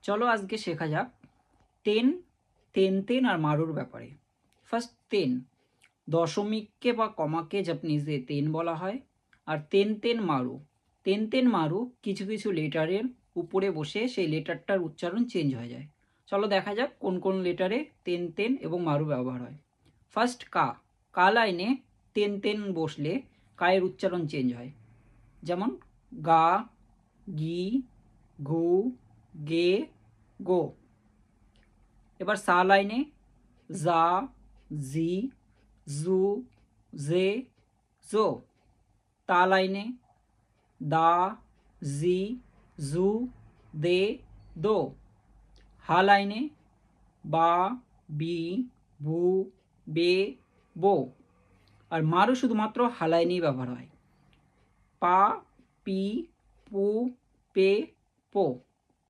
চলো আজকে শেখা যাক তেন, তেন তেন আর মারুর ব্যাপারে। ফার্স্ট তেন, দশমিককে বা কমাকে জাপানিজে তেন বলা হয়। আর তেন তেন মারু, তেন তেন মারু কিছু কিছু লেটারের উপরে বসে সেই লেটারটার উচ্চারণ চেঞ্জ হয়ে যায়। চলো দেখা যাক কোন কোন লেটারে তেন তেন এবং মারু ব্যবহার হয়। ফার্স্ট কা, কা লাইনে তেন তেন বসলে কায়ের উচ্চারণ চেঞ্জ হয়। যেমন গা, গি, ঘু, গে, গো। এবার সা লাইনে জা, জি, জু, জে, জো। তা লাইনে দা, জি, জু, দে, দো। হা লাইনে বা, বি, ভু, বে, বো। আর মারও শুধুমাত্র হা লাইনেই ব্যবহার হয়। পা, পি, পু, পে, পো।